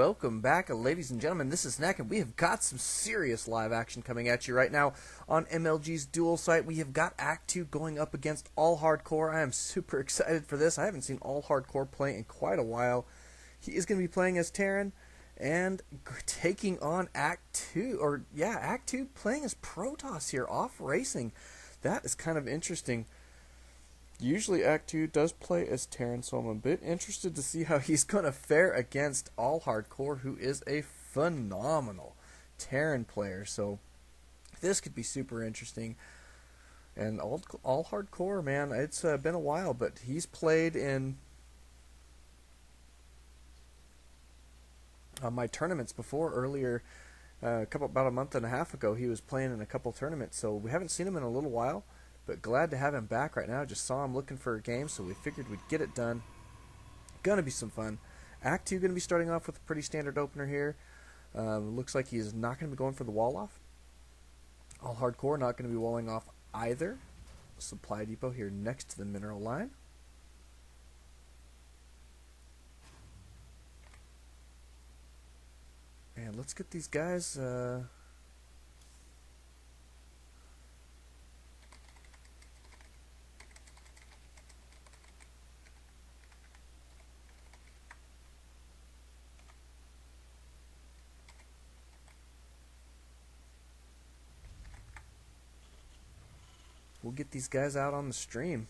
welcome back, ladies and gentlemen. This is Snack, and we have got some serious live action coming at you right now on MLG's duel site. We have got Act 2 going up against Allhardcore. I am super excited for this. I haven't seen Allhardcore play in quite a while. He is going to be playing as Terran and taking on Act 2, Act 2 playing as Protoss here, off racing. That is kind of interesting. Usually Act 2 does play as Terran, so I'm a bit interested to see how he's going to fare against Allhardcore, who is a phenomenal Terran player. So this could be super interesting. And Allhardcore, man, it's been a while, but he's played in my tournaments before. Earlier, about a month and a half ago, he was playing in a couple tournaments, so we haven't seen him in a little while. But glad to have him back right now. Just saw him looking for a game, so we figured we'd get it done. Gonna be some fun. Act 2 gonna be starting off with a pretty standard opener here. Looks like he's not gonna be going for the wall off. Allhardcore not gonna be walling off either. Supply depot here next to the mineral line. And let's get these guys we'll get these guys out on the stream.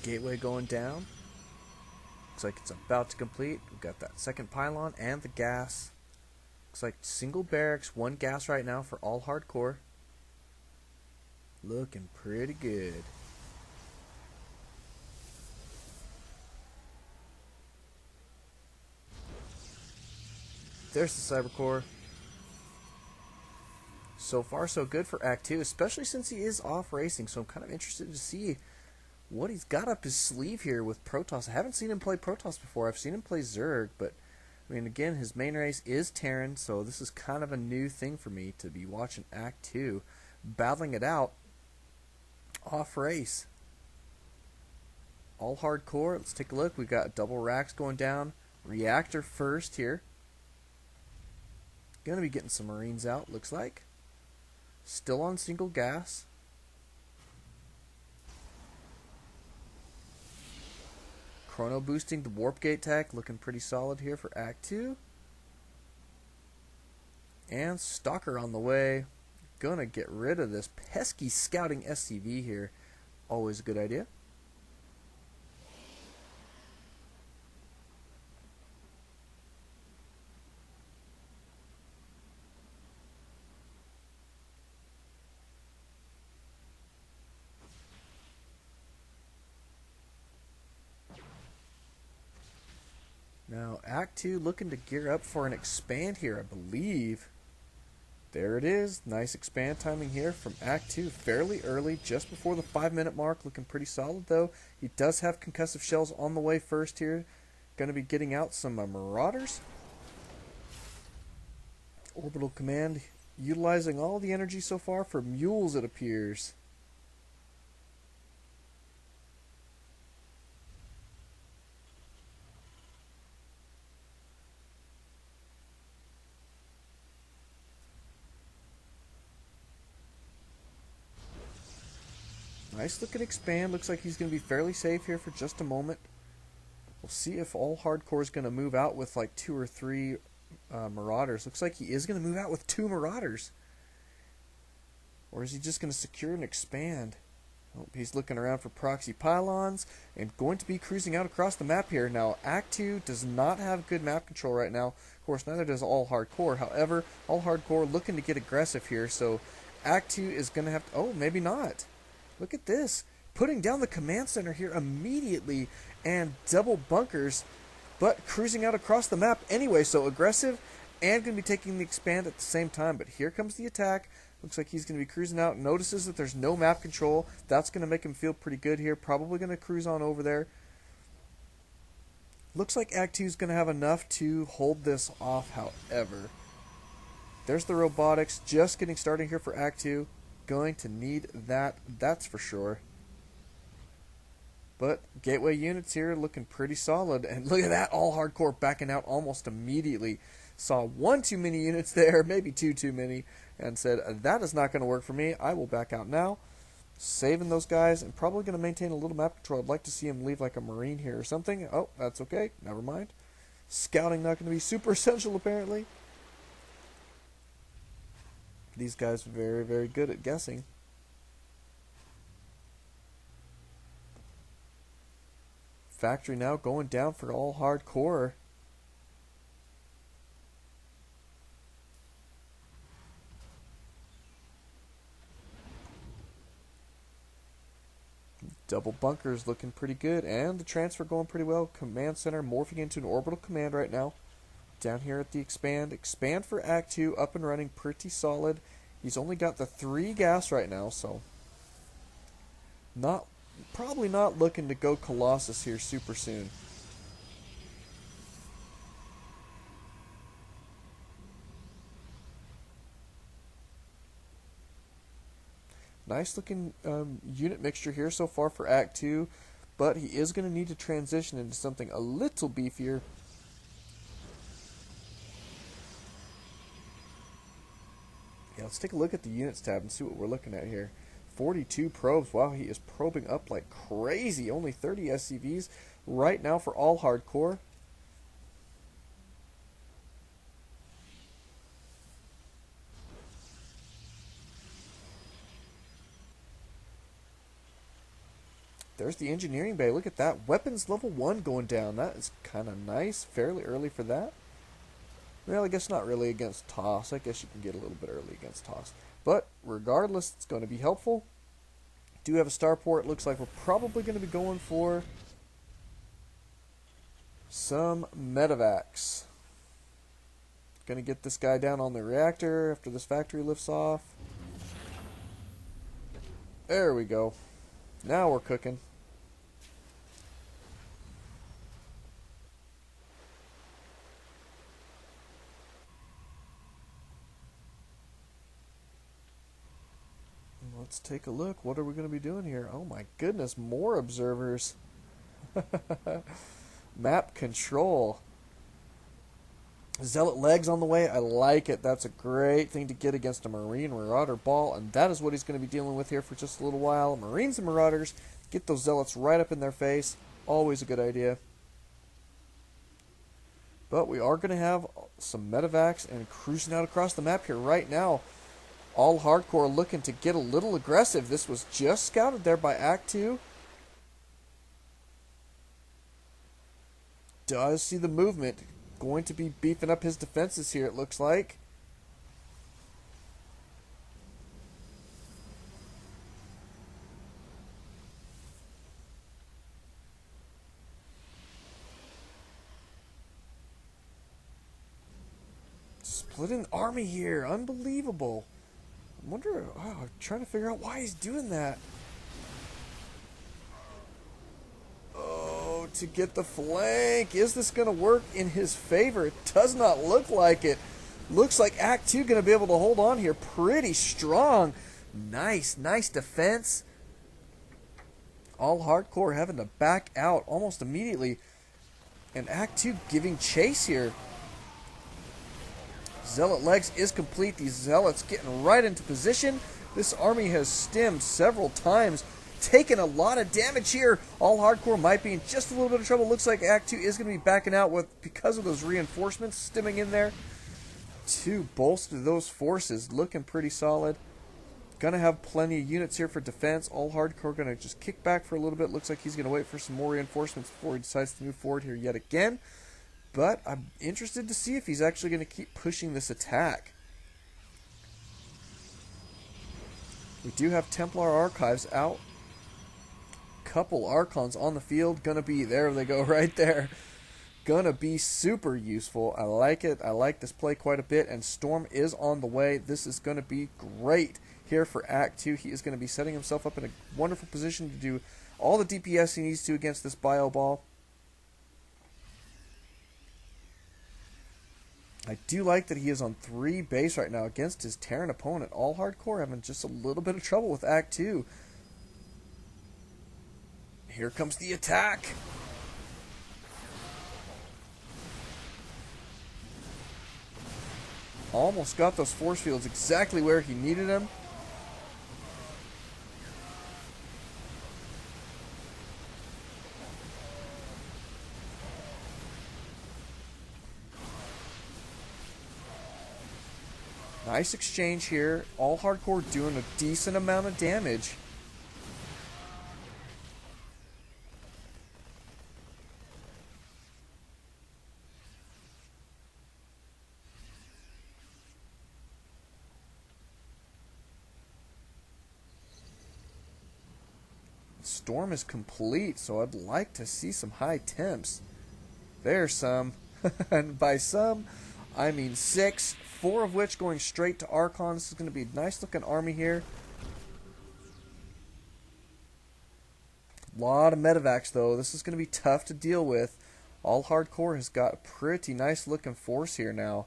Gateway going down. Looks like it's about to complete. We've got that second pylon and the gas. Looks like single barracks, one gas right now for Allhardcore. Looking pretty good. There's the Cybercore. So far so good for Act 2, especially since he is off racing, so I'm kind of interested to see what he's got up his sleeve here with Protoss. I haven't seen him play Protoss before. I've seen him play Zerg, but I mean, again, his main race is Terran, so this is kind of a new thing for me to be watching Act 2 battling it out off race. Allhardcore, let's take a look. We've got double racks going down. Reactor first here. Gonna be getting some Marines out, looks like. Still on single gas. Chrono boosting the warp gate tech, looking pretty solid here for Act 2. And Stalker on the way. Gonna get rid of this pesky scouting SCV here. Always a good idea. Now, Act 2 looking to gear up for an expand here, I believe. There it is. Nice expand timing here from Act 2. Fairly early, just before the 5-minute mark. Looking pretty solid, though. He does have concussive shells on the way first here. Going to be getting out some Marauders. Orbital Command utilizing all the energy so far for mules, it appears. Nice looking expand. Looks like he's going to be fairly safe here for just a moment. We'll see if Allhardcore is going to move out with like 2 or 3 Marauders. Looks like he is going to move out with 2 Marauders. Or is he just going to secure and expand? Oh, he's looking around for proxy pylons and going to be cruising out across the map here. Now, Act 2 does not have good map control right now. Of course, neither does Allhardcore. However, Allhardcore looking to get aggressive here. So, Act 2 is going to have to... Oh, maybe not. Look at this. Putting down the command center here immediately and double bunkers, but cruising out across the map anyway. So aggressive and going to be taking the expand at the same time. But here comes the attack. Looks like he's going to be cruising out. Notices that there's no map control. That's going to make him feel pretty good here. Probably going to cruise on over there. Looks like Act 2 is going to have enough to hold this off, however. There's the robotics. Just getting started here for Act 2. Going to need that, that's for sure. But gateway units here looking pretty solid. And look at that, Allhardcore backing out almost immediately. Saw one too many units there, maybe two too many, and said, that is not going to work for me. I will back out now. Saving those guys, and probably going to maintain a little map control. I'd like to see him leave like a Marine here or something. Oh, that's okay. Never mind. Scouting not going to be super essential, apparently. These guys are very, very good at guessing. Factory now going down for Allhardcore. Double bunkers looking pretty good, and the transfer going pretty well. Command center morphing into an orbital command right now. Down here at the expand. Expand for Act 2, up and running, pretty solid. He's only got the 3 gas right now, so probably not looking to go Colossus here super soon. Nice looking unit mixture here so far for Act 2, but he is going to need to transition into something a little beefier. Yeah, let's take a look at the units tab and see what we're looking at here. 42 probes. Wow, he is probing up like crazy. Only 30 SCVs right now for Allhardcore. There's the engineering bay. Look at that. Weapons level 1 going down. That is kind of nice. Fairly early for that. Well, I guess not really against TOS. I guess you can get a little bit early against TOS. But regardless, it's going to be helpful. Do have a starport. Looks like we're probably going to be going for some medevacs. Going to get this guy down on the reactor after this factory lifts off. There we go. Now we're cooking. Let's take a look. What are we going to be doing here? Oh my goodness, more observers. Map control. Zealot legs on the way. I like it. That's a great thing to get against a Marine Marauder ball, and that is what he's going to be dealing with here for just a little while. Marines and Marauders, get those Zealots right up in their face. Always a good idea. But we are going to have some medevacs and cruising out across the map here right now. Allhardcore looking to get a little aggressive. This was just scouted there by Act 2. Does see the movement. Going to be beefing up his defenses here, it looks like. Splitting army here. Unbelievable. I wonder, I'm trying to figure out why he's doing that. Oh, to get the flank. Is this going to work in his favor? It does not look like it. Looks like Act 2 going to be able to hold on here pretty strong. Nice, nice defense. Allhardcore having to back out almost immediately. And Act 2 giving chase here. Zealot legs is complete. These Zealots getting right into position. This army has stemmed several times, taking a lot of damage here. Allhardcore might be in just a little bit of trouble. Looks like Act 2 is going to be backing out because of those reinforcements stemming in there to bolster those forces. Looking pretty solid. Going to have plenty of units here for defense. Allhardcore going to just kick back for a little bit. Looks like he's going to wait for some more reinforcements before he decides to move forward here yet again. But I'm interested to see if he's actually going to keep pushing this attack. We do have Templar Archives out. Couple Archons on the field. Going to be, there they go right there. gonna be super useful. I like it. I like this play quite a bit, and Storm is on the way. This is gonna be great here for Act 2. He is gonna be setting himself up in a wonderful position to do all the DPS he needs to against this bio ball. I do like that he is on 3 base right now against his Terran opponent. Allhardcore having just a little bit of trouble with Act 2. Here comes the attack. Almost got those force fields exactly where he needed them. Nice exchange here. Allhardcore doing a decent amount of damage. Storm is complete, so I'd like to see some high temps. There's some. And by some, I mean 6. 4 of which going straight to Archon. This is going to be a nice looking army here. A lot of medevacs though. This is going to be tough to deal with. Allhardcore has got a pretty nice looking force here now.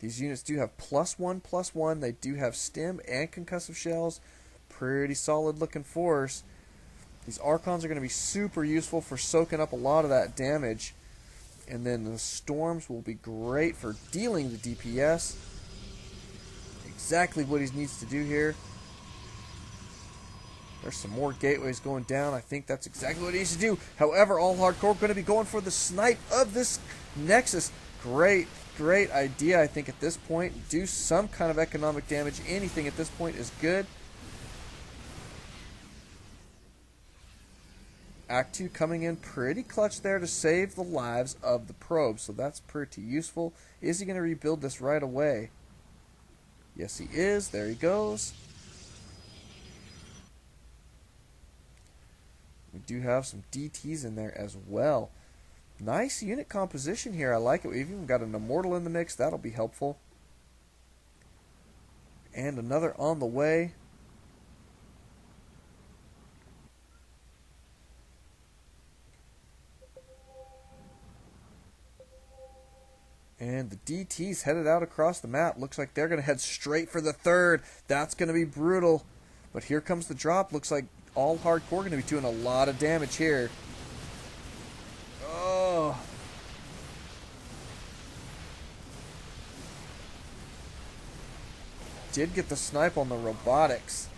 These units do have +1/+1. They do have stim and concussive shells. Pretty solid looking force. These Archons are going to be super useful for soaking up a lot of that damage. And then the Storms will be great for dealing the DPS. Exactly what he needs to do here. There's some more gateways going down. I think that's exactly what he needs to do. However, Allhardcore going to be going for the snipe of this Nexus. Great idea, I think, at this point. Do some kind of economic damage. Anything at this point is good. Act 2 coming in pretty clutch there to save the lives of the probe, so that's pretty useful. Is he going to rebuild this right away? Yes, he is. There he goes. We do have some DTs in there as well. Nice unit composition here. I like it. We've even got an Immortal in the mix. That'll be helpful. And another on the way. And the DT's headed out across the map. Looks like they're going to head straight for the 3rd. That's going to be brutal. But here comes the drop. Looks like Allhardcore going to be doing a lot of damage here. Oh. Did get the snipe on the robotics.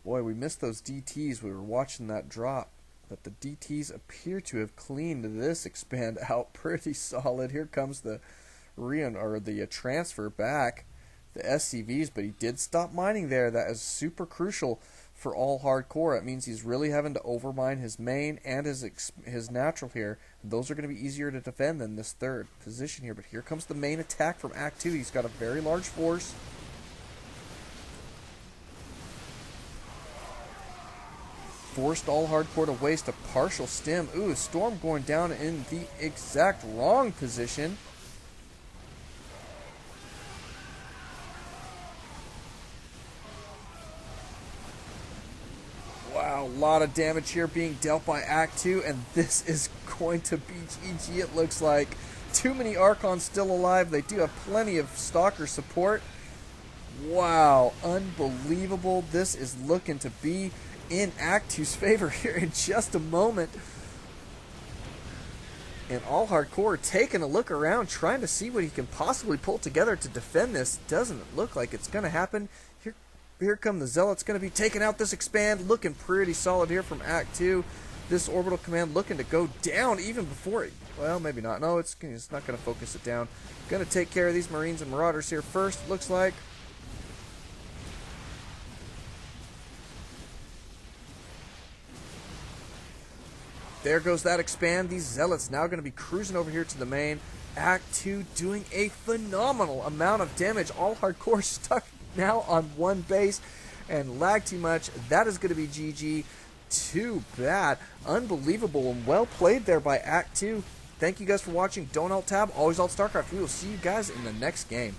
Boy, we missed those DTs. We were watching that drop. But the DTs appear to have cleaned this expand out pretty solid. Here comes the transfer back, the SCVs, but he did stop mining there. That is super crucial for Allhardcore. It means he's really having to overmine his main and his natural here. And those are going to be easier to defend than this 3rd position here. But here comes the main attack from Act 2. He's got a very large force. Forced Allhardcore to waste a partial stim. Ooh, Storm going down in the exact wrong position. Wow, a lot of damage here being dealt by Act 2, and this is going to be GG, it looks like. Too many Archons still alive. They do have plenty of Stalker support. Wow, unbelievable. This is looking to be in Act 2's favor here in just a moment. And Allhardcore taking a look around, trying to see what he can possibly pull together to defend this. Doesn't look like it's going to happen. Here come the Zealots, going to be taking out this expand. Looking pretty solid here from Act 2. This orbital command looking to go down even before it. Well, maybe not. No, it's not going to focus it down. Going to take care of these Marines and Marauders here first, looks like. There goes that expand. These Zealots now going to be cruising over here to the main. Act 2 doing a phenomenal amount of damage. Allhardcore stuck now on one base and lag too much. That is going to be GG. Too bad. Unbelievable and well played there by Act 2. Thank you guys for watching. Don't alt tab, always alt StarCraft. We will see you guys in the next game.